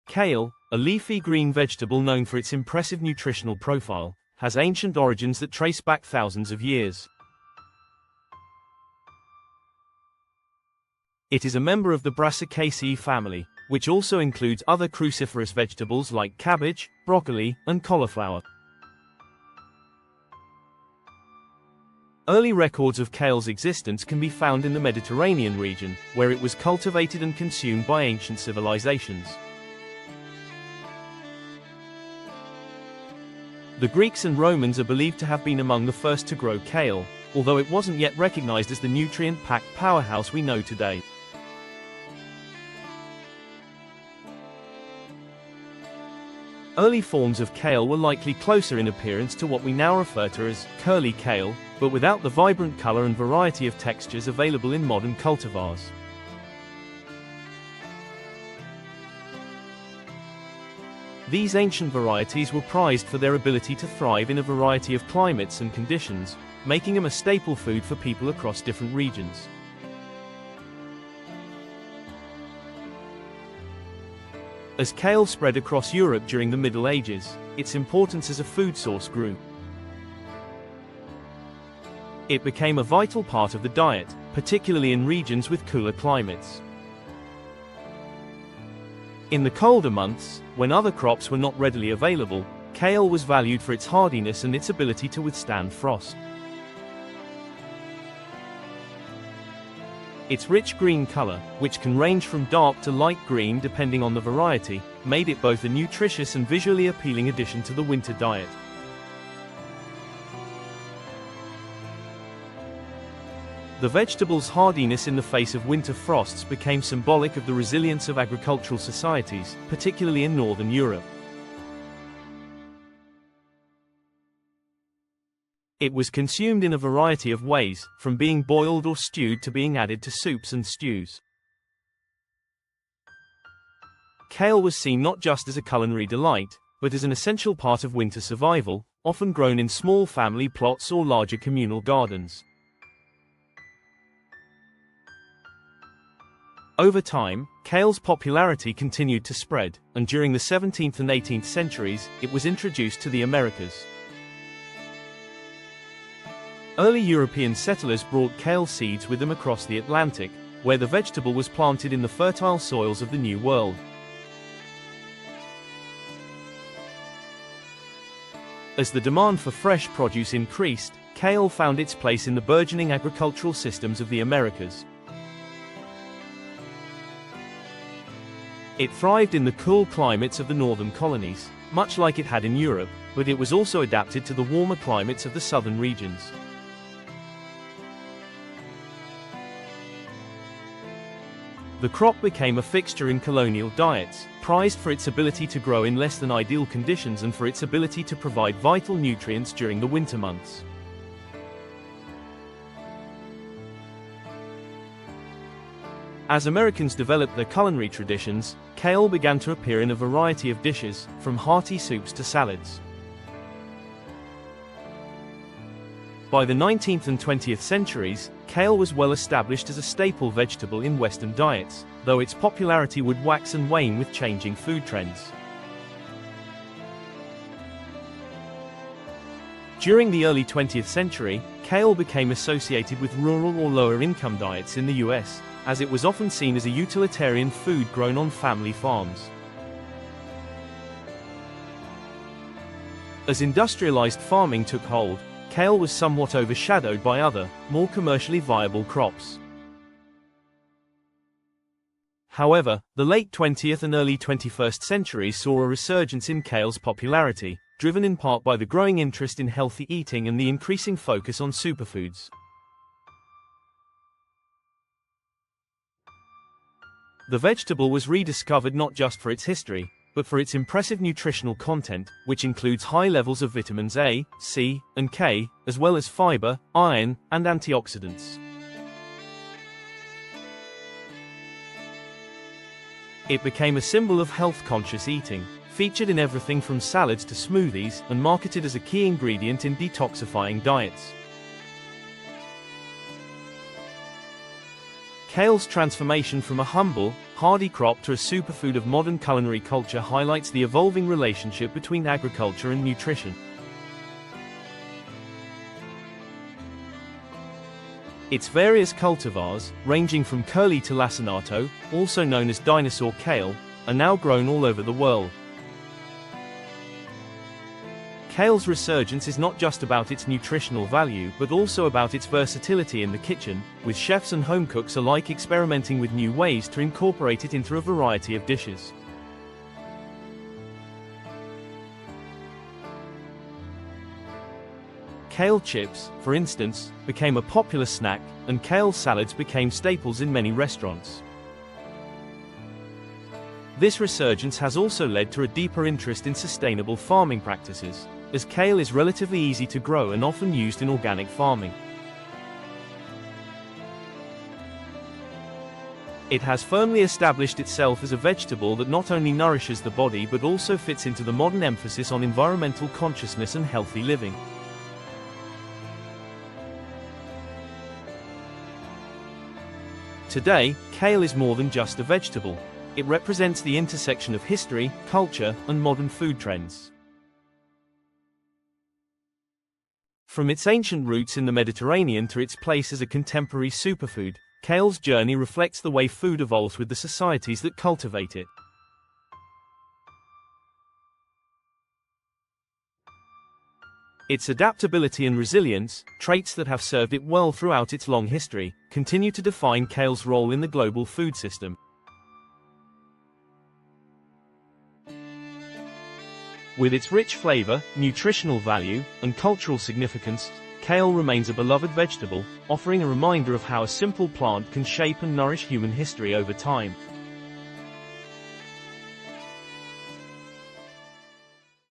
Kale, a leafy green vegetable known for its impressive nutritional profile, has ancient origins that trace back thousands of years. It is a member of the Brassicaceae family, which also includes other cruciferous vegetables like cabbage, broccoli, and cauliflower. Early records of kale's existence can be found in the Mediterranean region, where it was cultivated and consumed by ancient civilizations. The Greeks and Romans are believed to have been among the first to grow kale, although it wasn't yet recognized as the nutrient-packed powerhouse we know today. Early forms of kale were likely closer in appearance to what we now refer to as curly kale, but without the vibrant color and variety of textures available in modern cultivars. These ancient varieties were prized for their ability to thrive in a variety of climates and conditions, making them a staple food for people across different regions. As kale spread across Europe during the Middle Ages, its importance as a food source grew. It became a vital part of the diet, particularly in regions with cooler climates. In the colder months, when other crops were not readily available, kale was valued for its hardiness and its ability to withstand frost. Its rich green color, which can range from dark to light green depending on the variety, made it both a nutritious and visually appealing addition to the winter diet. The vegetable's hardiness in the face of winter frosts became symbolic of the resilience of agricultural societies, particularly in northern Europe. It was consumed in a variety of ways, from being boiled or stewed to being added to soups and stews. Kale was seen not just as a culinary delight, but as an essential part of winter survival, often grown in small family plots or larger communal gardens. Over time, kale's popularity continued to spread, and during the 17th and 18th centuries, it was introduced to the Americas. Early European settlers brought kale seeds with them across the Atlantic, where the vegetable was planted in the fertile soils of the New World. As the demand for fresh produce increased, kale found its place in the burgeoning agricultural systems of the Americas. It thrived in the cool climates of the northern colonies, much like it had in Europe, but it was also adapted to the warmer climates of the southern regions. The crop became a fixture in colonial diets, prized for its ability to grow in less than ideal conditions and for its ability to provide vital nutrients during the winter months. As Americans developed their culinary traditions, kale began to appear in a variety of dishes, from hearty soups to salads. By the 19th and 20th centuries, kale was well established as a staple vegetable in Western diets, though its popularity would wax and wane with changing food trends. During the early 20th century, kale became associated with rural or lower-income diets in the US, as it was often seen as a utilitarian food grown on family farms. As industrialized farming took hold, kale was somewhat overshadowed by other, more commercially viable crops. However, the late 20th and early 21st centuries saw a resurgence in kale's popularity, driven in part by the growing interest in healthy eating and the increasing focus on superfoods. The vegetable was rediscovered not just for its history, but for its impressive nutritional content, which includes high levels of vitamins A, C, and K, as well as fiber, iron, and antioxidants. It became a symbol of health-conscious eating, featured in everything from salads to smoothies, and marketed as a key ingredient in detoxifying diets. Kale's transformation from a humble, hardy crop to a superfood of modern culinary culture highlights the evolving relationship between agriculture and nutrition. Its various cultivars, ranging from curly to lacinato, also known as dinosaur kale, are now grown all over the world. Kale's resurgence is not just about its nutritional value but also about its versatility in the kitchen, with chefs and home cooks alike experimenting with new ways to incorporate it into a variety of dishes. Kale chips, for instance, became a popular snack, and kale salads became staples in many restaurants. This resurgence has also led to a deeper interest in sustainable farming practices, as kale is relatively easy to grow and often used in organic farming. It has firmly established itself as a vegetable that not only nourishes the body but also fits into the modern emphasis on environmental consciousness and healthy living. Today, kale is more than just a vegetable. It represents the intersection of history, culture, and modern food trends. From its ancient roots in the Mediterranean to its place as a contemporary superfood, kale's journey reflects the way food evolves with the societies that cultivate it. Its adaptability and resilience, traits that have served it well throughout its long history, continue to define kale's role in the global food system. With its rich flavor, nutritional value, and cultural significance, kale remains a beloved vegetable, offering a reminder of how a simple plant can shape and nourish human history over time.